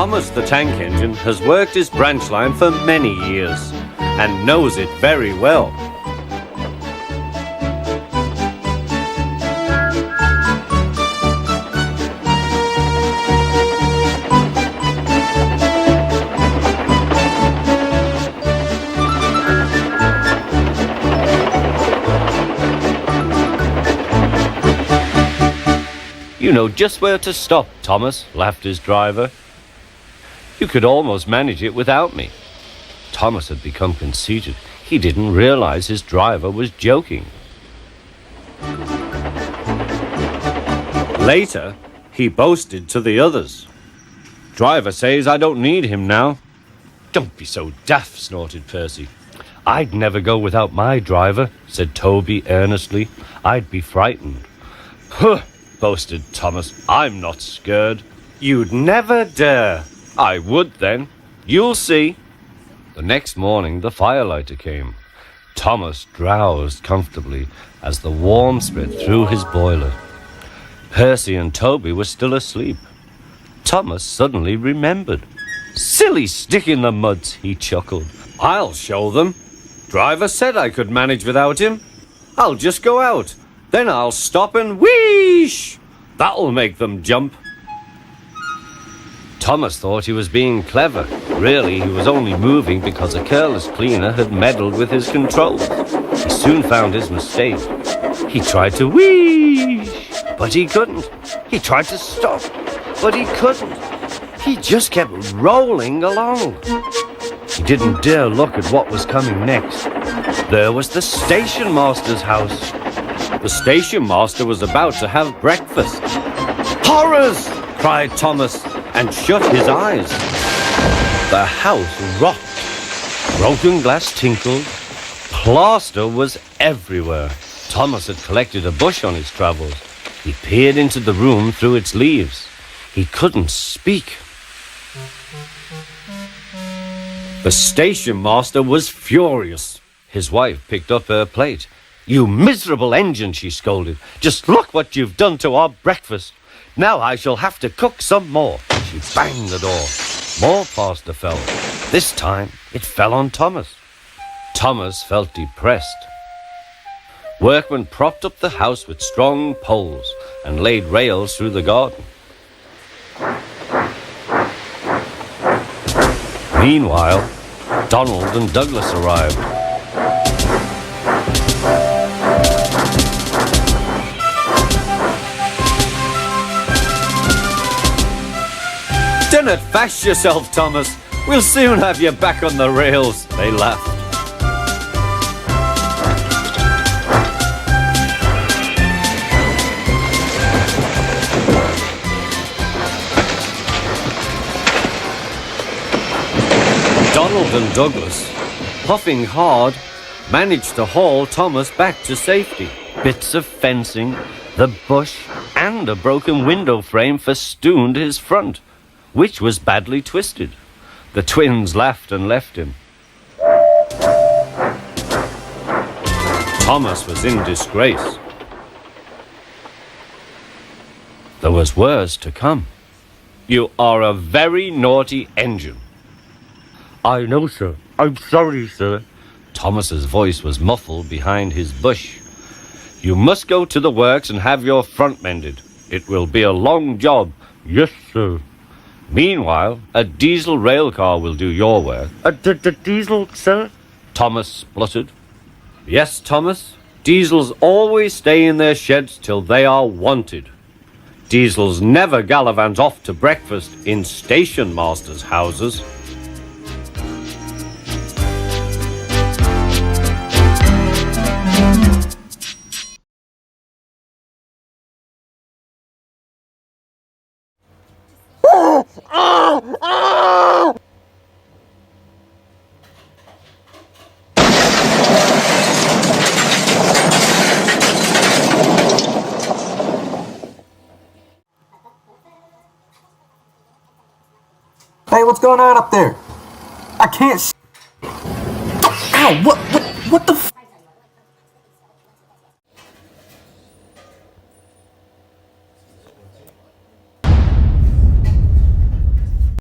Thomas the Tank Engine has worked his branch line for many years and knows it very well. You know just where to stop, Thomas, laughed his driver. You could almost manage it without me. Thomas had become conceited. He didn't realize his driver was joking. Later, he boasted to the others. Driver says I don't need him now. Don't be so daft, snorted Percy. I'd never go without my driver, said Toby earnestly. I'd be frightened. Huh, boasted Thomas. I'm not scared. You'd never dare. I would then. You'll see. The next morning, the firelighter came. Thomas drowsed comfortably as the warmth spread through his boiler. Percy and Toby were still asleep. Thomas suddenly remembered. Silly stick in the mud, he chuckled. I'll show them. Driver said I could manage without him. I'll just go out. Then I'll stop and wheesh! That'll make them jump. Thomas thought he was being clever. Really, he was only moving because a careless cleaner had meddled with his controls. He soon found his mistake. He tried to wheesh, but he couldn't. He tried to stop, but he couldn't. He just kept rolling along. He didn't dare look at what was coming next. There was the station master's house. The station master was about to have breakfast. Horrors! Cried Thomas and shut his eyes. The house rocked. Broken glass tinkled. Plaster was everywhere. Thomas had collected a bush on his travels. He peered into the room through its leaves. He couldn't speak. The station master was furious. His wife picked up her plate. You miserable engine, she scolded. Just look what you've done to our breakfast. Now I shall have to cook some more. She banged the door. More plaster fell. This time it fell on Thomas. Thomas felt depressed. Workmen propped up the house with strong poles and laid rails through the garden. Meanwhile, Donald and Douglas arrived. Don't fash yourself, Thomas. We'll soon have you back on the rails, they laughed. Donald and Douglas, puffing hard, managed to haul Thomas back to safety. Bits of fencing, the bush, and a broken window frame festooned his front, which was badly twisted. The twins laughed and left him. Thomas was in disgrace. There was worse to come. You are a very naughty engine. I know, sir. I'm sorry, sir. Thomas's voice was muffled behind his bush. You must go to the works and have your front mended. It will be a long job. Yes, sir. Meanwhile, a diesel rail car will do your work. The diesel, sir? Thomas spluttered. Yes, Thomas. Diesels always stay in their sheds till they are wanted. Diesels never gallivant off to breakfast in station masters' houses. Hey, what's going on up there? I can't. Ow! What the?